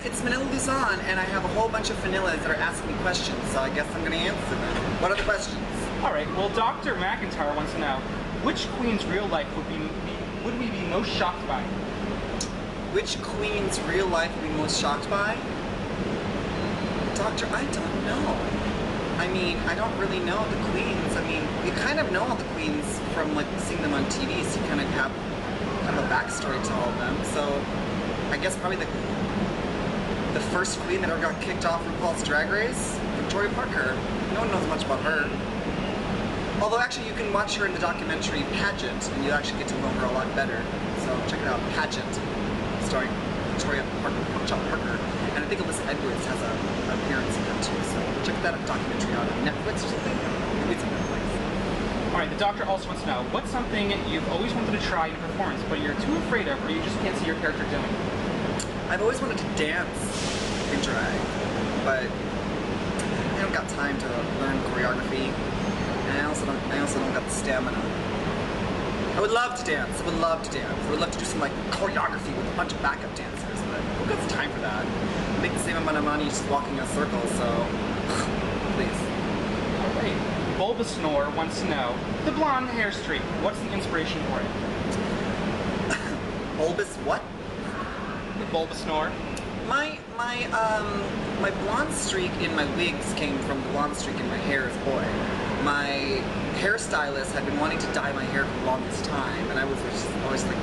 it's Manila Luzon, and I have a whole bunch of vanillas that are asking me questions, so I guess I'm going to answer them. What are the questions? All right. Well, Dr. McIntyre wants to know which queen's real life would we be most shocked by? Which queen's real life would be most shocked by? Doctor, I don't know. I mean, I don't really know the queens. I mean, you kind of know all the queens from like seeing them on TV, so you kind of have a backstory to all of them. So I guess probably the first queen that ever got kicked off RuPaul's Drag Race, Victoria Parker. No one knows much about her. Although actually you can watch her in the documentary Pageant, and you actually get to know her a lot better. So check it out, Pageant, starring Victoria Parker. And I think Alyssa Edwards has an appearance in that too. So check that documentary out on Netflix or something. Maybe it's on Netflix. Alright, the doctor also wants to know, what's something you've always wanted to try in performance, but you're too afraid of, or you just can't see your character doing? I've always wanted to dance in drag, but I don't got time to learn choreography, and I also don't got the stamina. I would love to dance. I would love to dance. I would love to do some like choreography with a bunch of backup dancers, but who got the time for that? I make the same amount of money just walking in a circle, so please. Alright. Bulbasnore wants to know, the blonde hair streak, what's the inspiration for it? Bulbous what? The Bulbasnore. My blonde streak in my wigs came from the blonde streak in my hair as a boy. My hairstylist had been wanting to dye my hair for the longest time, and I was just always like,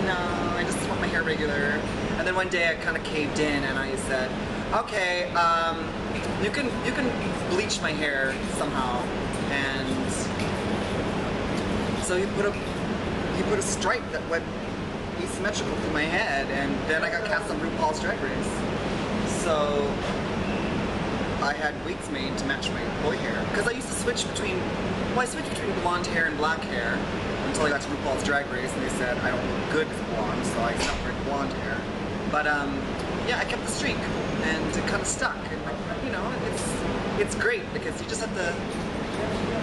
no, I just want my hair regular. And then one day I kind of caved in, and I said, okay, you can bleach my hair somehow. And so he put a stripe that went asymmetrical through my head, and then I got cast on RuPaul's Drag Race. So I had wigs made to match my boy hair, because I used to switch between, well, I switched between blonde hair and black hair until I got to RuPaul's Drag Race, and they said I don't look good as blonde, so I stopped wearing blonde hair. But yeah, I kept the streak, and it kind of stuck. And you know, it's great because you just have to.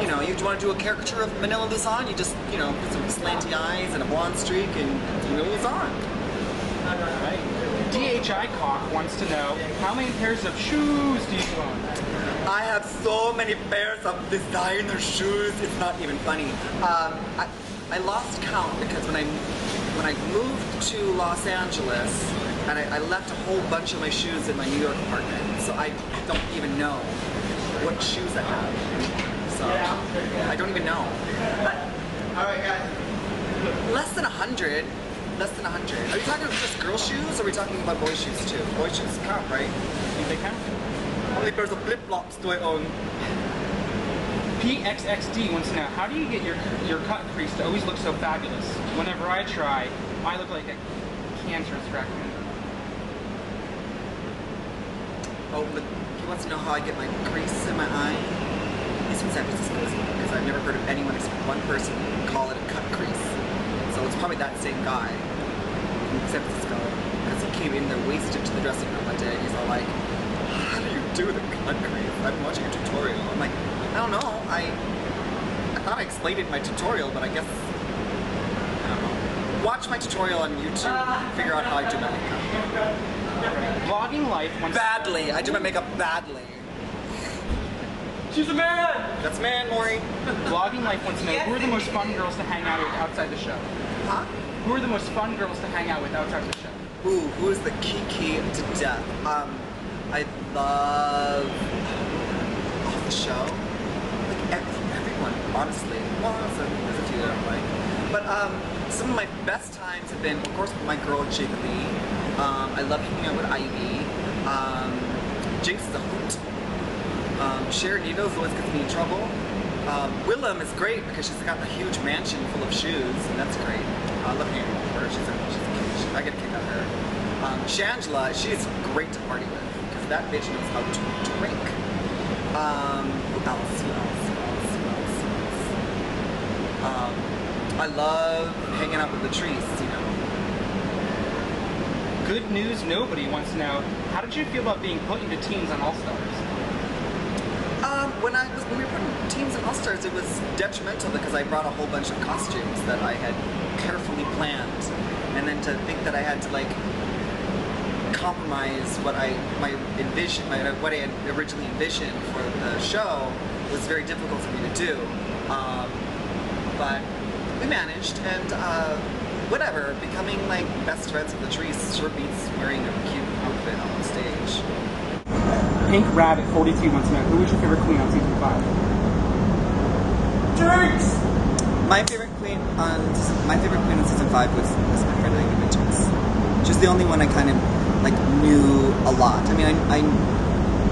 You know, you want to do a caricature of Manila Luzon, you just, you know, put some slanty eyes and a blonde streak and Manila Luzon. Alright. DHI Cock wants to know, how many pairs of shoes do you own? I have so many pairs of designer shoes, it's not even funny. I lost count because when I moved to Los Angeles, and I left a whole bunch of my shoes in my New York apartment, so I don't even know what shoes I have. So, I don't even know. Alright guys. Less than 100. Less than 100. Are you talking about just girl shoes, or are we talking about boy shoes too? Boy shoes count, right? Think they count? How many pairs of flip-flops do I own? PXXD wants to know, how do you get your cut crease to always look so fabulous? Whenever I try, I look like a cancerous raccoon. Oh, but he wants to know how I get my crease in my eye? He's from San Francisco, because I've never heard of anyone except one person call it a cut crease. So it's probably that same guy from San Francisco, because he came in there wasted to the dressing room one day, and he's all like, how do you do the cut crease? I've been watching a tutorial. I'm like, I don't know. I thought I explained it in my tutorial, but I guess, I don't know. Watch my tutorial on YouTube, figure out how I do my makeup. Vlogging Life wants Badly. I do my makeup badly. She's a man! That's man, Maury. Vlogging Life wants to know, who are the most fun girls to hang out with outside the show? Huh? Who are the most fun girls to hang out with outside the show? Ooh, who is the Kiki to death? I love off the show. Like everyone, honestly. Well, there's a few that I don't like. But some of my best times have been, of course, with my girl Jiggly. I love hanging out with Ivy. Jinx is a hoot. Sharon Needles always gets me in trouble. Willem is great because she's got a huge mansion full of shoes, and that's great. I love hanging out with her. She's a cute. I get a kick out of her. Shangela, she's great to party with because that bitch knows how to drink. Who else? I love hanging out with Latrice, you know. Good News Nobody wants to know, how did you feel about being put into teams on All Stars? When we were putting teams in All-Stars, it was detrimental because I brought a whole bunch of costumes that I had carefully planned. And then to think that I had to, like, compromise what I what I had originally envisioned for the show was very difficult for me to do. But we managed, and whatever, becoming like best friends with Latrice sure beats wearing a cute outfit on stage. Pink Rabbit 42 wants to know, who was your favorite queen on season 5? Drinks! My favorite queen on season 5 was my friend Lady Winters. She was the only one I kind of like knew a lot. I mean,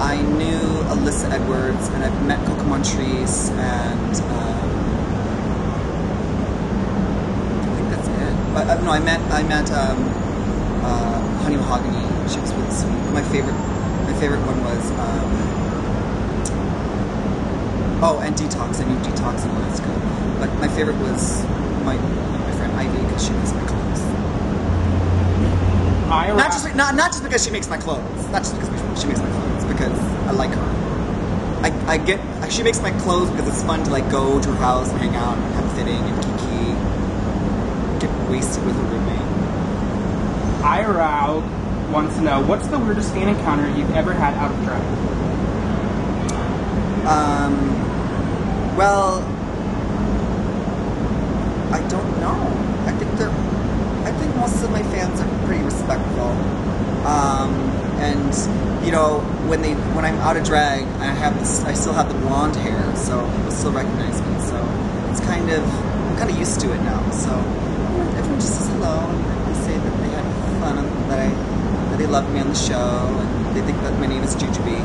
I knew Alyssa Edwards, and I've met Coco Montrese, and I think that's it. But no, I met Honey Mahogany. She was really sweet. My favorite one was and Detox. I knew Detox in Alaska. But my favorite was my friend Ivy, because she makes my clothes. Not just because she makes my clothes. Not just because she makes my clothes. Because I like her. She makes my clothes because it's fun to like go to her house and hang out and have a fitting and kiki, get wasted with her roommate. Ira wants to know, what's the weirdest fan encounter you've ever had out of drag? Well, I don't know. I think most of my fans are pretty respectful. And you know, when I'm out of drag, I still have the blonde hair, so people still recognize me. So I'm kind of used to it now. So everyone just says hello, and they say that they had fun, and that they love me on the show, and they think that my name is Jujubee.